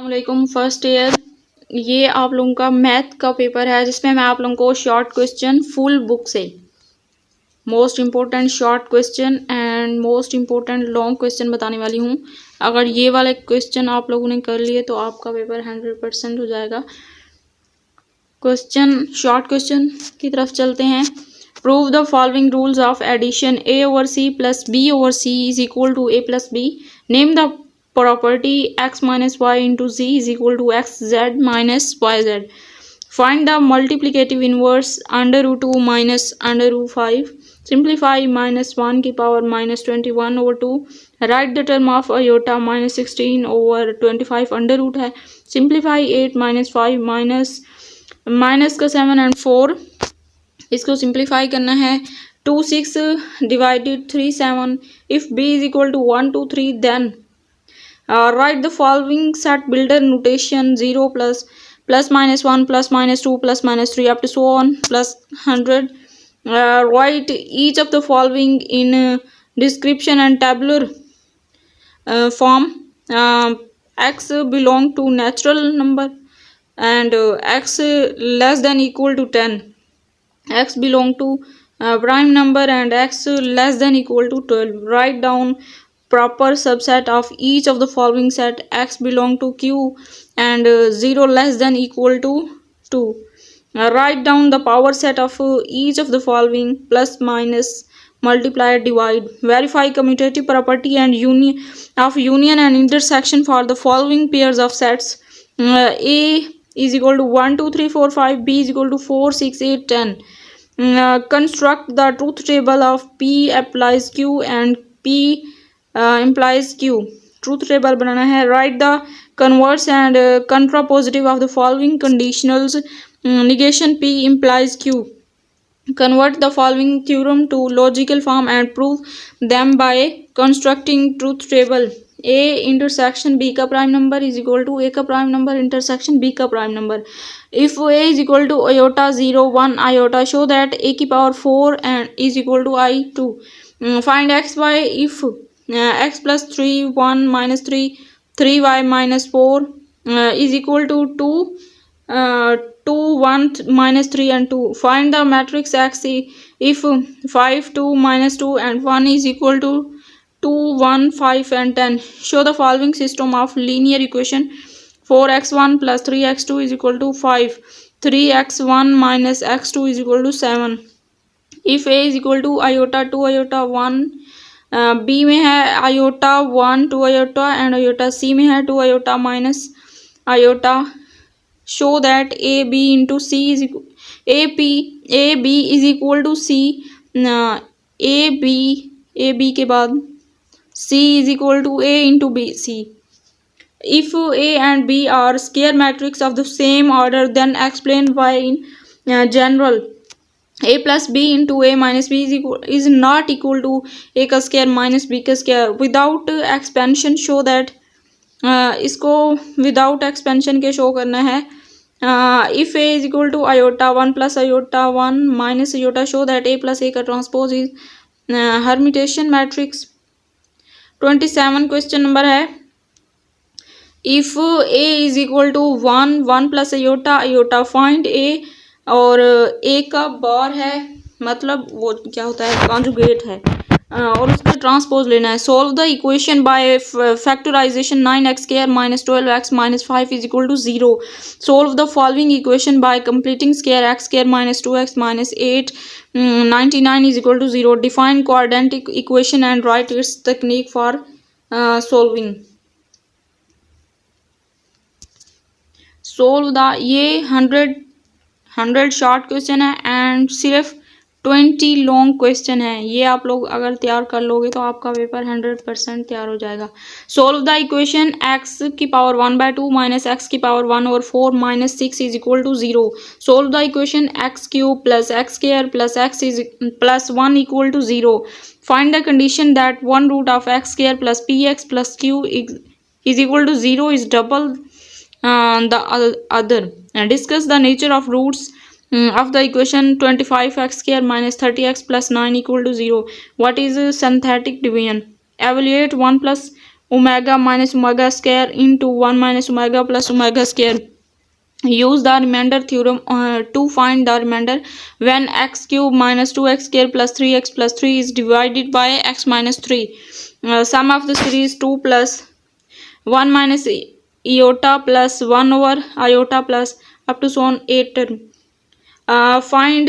वालेकुम first year. ये आप लोगों का मैथ का पेपर है जिसमें मैं आप लोगों को शॉर्ट क्वेश्चन फुल बुक से most important short question and most important long question बताने वाली हूँ। अगर ये वाले क्वेश्चन आप लोगों ने कर लिए तो आपका पेपर 100% हो जाएगा। क्वेश्चन शॉर्ट क्वेश्चन की तरफ चलते हैं। Prove the following rules of addition a over c plus b over c is equal to a plus b. Name the property x minus y into z is equal to xz minus yz. Find the multiplicative inverse under root 2 minus under root 5. Simplify minus 1 की power minus 21 over 2. Write the term of iota minus 16 over 25 under root है. Simplify 8 minus 5 minus का 7 and 4. इसको simplify करना है। 2 6 divided 3 7. If b is equal to 1 2 3 then write the following set builder notation 0 plus minus 1 plus minus 2 plus minus 3 up to so on plus 100. Write each of the following in description and tabular form. X belong to natural number and x less than equal to 10. X belong to prime number and x less than equal to 12. Write down proper subset of each of the following set. X belong to Q and 0 less than equal to 2. Write down the power set of each of the following: plus, minus, multiply, divide. Verify commutative property and union and intersection for the following pairs of sets. A is equal to 1 2 3 4 5. B is equal to 4 6 8 10. Construct the truth table of P applies Q and P implies Q. Truth table बनाना है. Write the converse and contrapositive of the following conditionals. Negation P implies Q. Convert the following theorem to logical form and prove them by constructing truth table. A intersection B का prime number is equal to A का prime number intersection B का prime number. If A is equal to iota 0 1 iota, show that A की power 4 and is equal to I 2. Find x y if x plus 3 1 minus 3 3y minus 4 is equal to 2 2 1 minus 3 and 2. Find the matrix x if 5 2 minus 2 and 1 is equal to 2 1 5 and 10. Show the following system of linear equation. 4x1 plus 3x2 is equal to 5. 3x1 minus x2 is equal to 7. If A is equal to iota 2 iota 1, B में है iota 1 2 iota and iota C में है 2 iota minus iota. Show that A B into C is equal A B is equal to C. A B के बाद C is equal to A into B C. If A and B are square matrix of the same order, then explain why in general A plus B into A minus B is not equal to A का square minus B का square. Without expansion show that इसको without expansion के show करना है. If A is equal to iota 1 plus iota 1 minus iota, show that A plus A का transpose is Hermitian matrix. 27 question number है. If A is equal to 1 1 plus iota find A और A का बार है मतलब वो क्या होता है कॉन्जुगेट है और उसका ट्रांसपोज लेना है. Solve the equation by factorisation 9x square minus 12x minus 5 is equal to 0. Solve the following equation by completing square x square minus 2x minus 8 99 is equal to 0. Define quadratic equation and write its technique for solving. Solve the ये 100 short question है and सिर्फ 20 long question है. ये आप लोग अगर तैयार कर लोगे तो आपका पेपर 100% तैयार हो जाएगा. सोल्व द इक्वेशन x की पावर 1/2 माइनस x की पावर 1 और 4 minus 6 is equal to 0. Solve the equation x cube plus x square plus x is plus 1 equal to 0. Find the condition that 1 root of x square plus px plus q is equal to 0 is double the other. And discuss the nature of roots of the equation 25x square minus 30x plus 9 equal to 0. What is synthetic division? Evaluate 1 plus omega minus omega square into 1 minus omega plus omega square. Use the remainder theorem to find the remainder when x cube minus 2x square plus 3x plus 3 is divided by x minus 3. Sum of the series 2 plus 1 minus iota plus 1 over iota plus up to so on 8 term. Find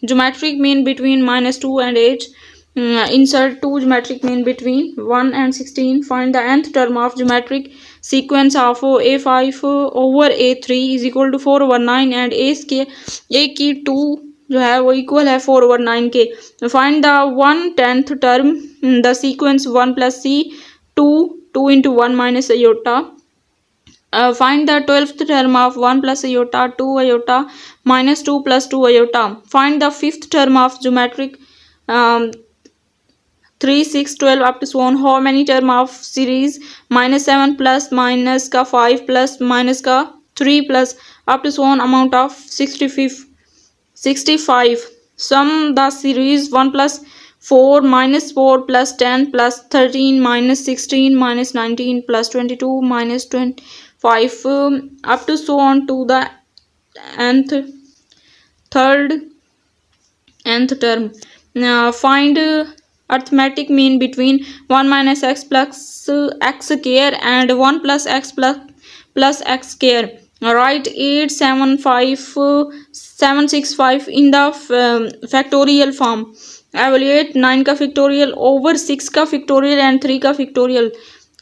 geometric mean between minus 2 and 8. Insert 2 geometric mean between 1 and 16. Find the nth term of geometric sequence of a5 over a3 is equal to 4 over 9 and a की 2 जो है वो equal है 4 over 9 के. Find the 1/10th term the sequence 1 plus c 2 into 1 minus iota. Find the 12th term of 1 plus iota 2 iota minus 2 plus 2 iota. Find the 5th term of geometric 3 6 12 up to so on. How many term of series minus 7 plus minus का 5 plus minus का 3 plus up to so on amount of 65. Sum the series 1 plus 4 minus 4 plus 10 plus 13 minus 16 minus 19 plus 22 minus 25 up to so on to the nth term. Find arithmetic mean between 1 minus x plus x square and 1 plus x plus x square. Write 8765 in the factorial form. Evaluate 9 का factorial over 6 का factorial and 3 का factorial.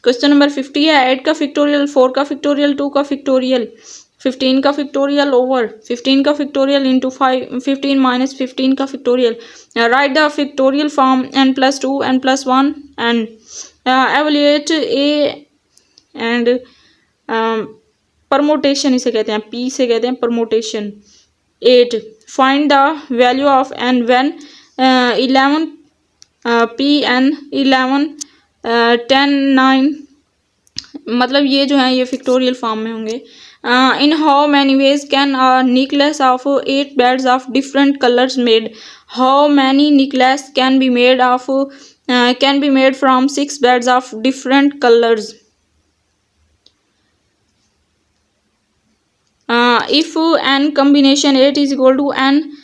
Question number 50 है 8 का factorial 4 का factorial 2 का factorial 15 का factorial over 15 का factorial into 15 minus 15 का factorial. Write the factorial form n plus 2 n plus 1 and evaluate a and permutation इसे कहते हैं p से कहते हैं permutation. 8 find the value of n when 11 p n 11 10 9 मतलब ये जो है ये factorial form में होंगे. In how many ways can a necklace of 8 beads of different colors made? How many necklace can be made from 6 beads of different colors? If n combination 8 is equal to n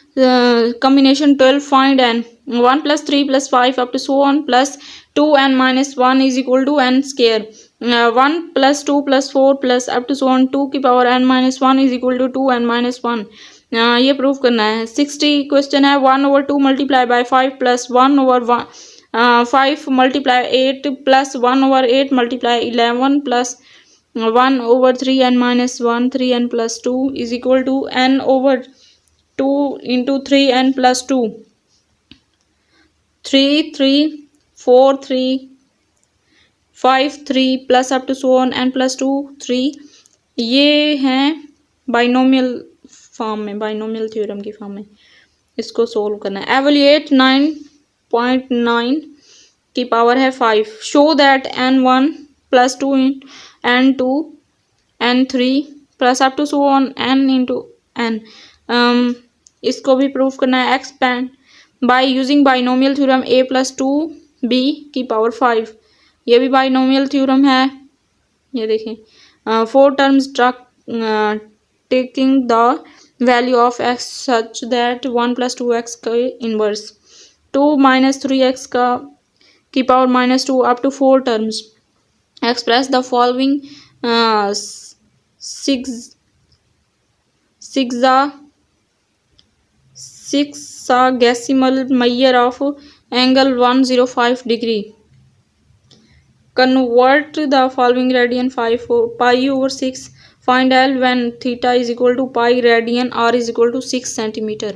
combination 12, find n. 1 plus 3 plus 5 up to so on plus 2n minus 1 is equal to n square. 1 plus 2 plus 4 plus up to so on 2 की power n minus 1 is equal to 2n minus 1. ये proof करना है. 60 question है 1 over 2 multiply by 5 plus 1 over 5 multiply 8 plus 1 over 8 multiply 11 plus 1 over 3n minus 1 3n plus 2 is equal to n over 2 into 3n plus 2. 3 3 4 3 5 3 plus up to so on n plus 2 3. ये हैं binomial form में binomial theorem की form में. इसको solve करना है. एवल्यूएट 9.9 की power है 5. Show that n1 plus 2 n2 n3 plus up to so on n into n. इसको भी प्रूफ करना है. Expand by using binomial theorem a plus 2b की पावर 5. ये भी बाइनोमियल थ्योरम है. ये देखें 4 terms taking the value of x such that 1 plus 2x का इनवर्स 2 minus 3x का की power minus 2 up to 4 terms. Express the following sexagesimal measure of angle 105 degree. Convert the following radian pi over 6. Find L when theta is equal to pi radian r is equal to 6 centimeter.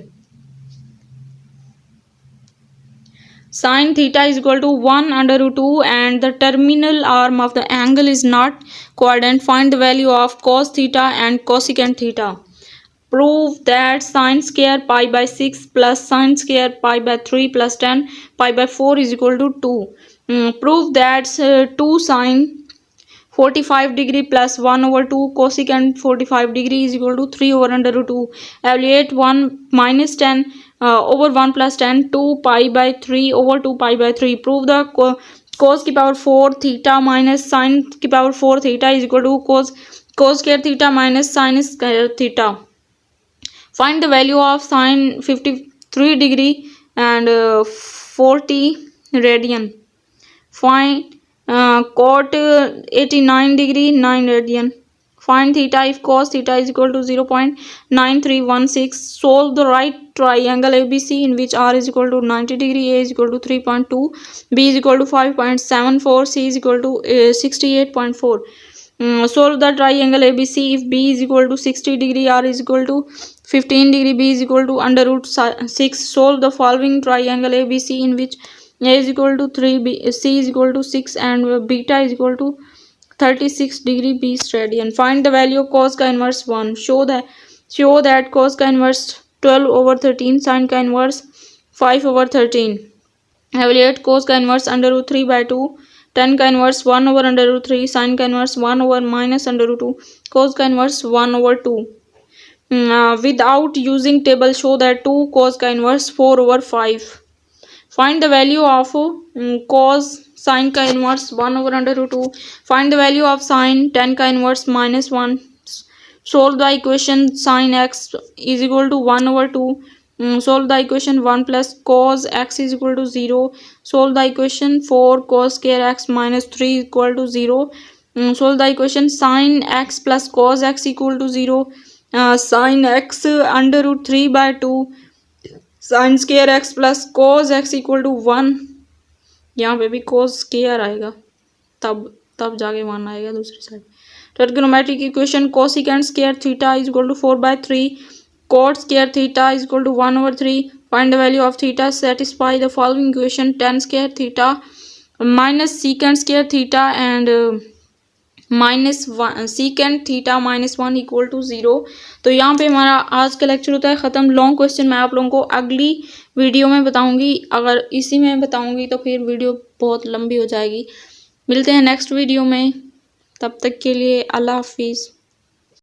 Sin theta is equal to 1 under root 2 and the terminal arm of the angle is not quadrant. Find the value of cos theta and cosecant theta. Prove that sin square pi by 6 plus sin square pi by 3 plus 10 pi by 4 is equal to 2. Prove that 2 sin 45 degree plus 1 over 2 cosecant 45 degree is equal to 3 over under root 2. Evaluate 1 minus 10 over 1 plus 10 2 pi by 3 over 2 pi by 3. Prove the cos की power 4 theta minus sine की power 4 theta is equal to cos square theta minus sine square theta. Find the value of sin 53 degree and 40 radian. Find cot 89 degree 9 radian. Find theta if cos theta is equal to 0.9316. Solve the right triangle ABC in which R is equal to 90 degree, A is equal to 3.2, B is equal to 5.74, C is equal to 68.4. Solve the triangle ABC if B is equal to 60 degree, R is equal to 15 degree, B is equal to under root 6. Solve the following triangle ABC in which A is equal to 3, C is equal to 6 and beta is equal to 36 degree B radian. Find the value of cos का inverse 1. Show that cos का inverse 12 over 13, sin का inverse 5 over 13. Evaluate cos का inverse under root 3 by 2, tan का inverse 1 over under root 3, sin का inverse 1 over minus under root 2, cos का inverse 1 over 2. Without using table, show that 2 cos का inverse 4 over 5. Find the value of cos sin का inverse 1 over under root 2. Find the value of sin tan का inverse minus 1. Solve the equation sin x is equal to 1 over 2. Solve the equation 1 plus cos x is equal to 0. Solve the equation 4 cos square x minus 3 equal to 0. Solve the equation sin x plus cos x equal to 0. Sin x under root 3 by 2. Sin square x plus cos x equal to 1. यहाँ पे भी cos square आएगा, तब जाके 1 आएगा दूसरी side. Trigonometric equation cosecant square theta is equal to 4 by 3. Cot square theta is equal to 1 over 3. Find the value of theta. Satisfy the following equation: tan square theta minus secant square theta and minus secant theta minus 1 equal to 0. तो यहाँ पे हमारा आज का lecture होता है ख़त्म. Long question मैं आप लोगों को अगली वीडियो में बताऊंगी. अगर इसी में बताऊंगी तो फिर वीडियो बहुत लंबी हो जाएगी. मिलते हैं नेक्स्ट वीडियो में. तब तक के लिए अल्लाह हाफिज़.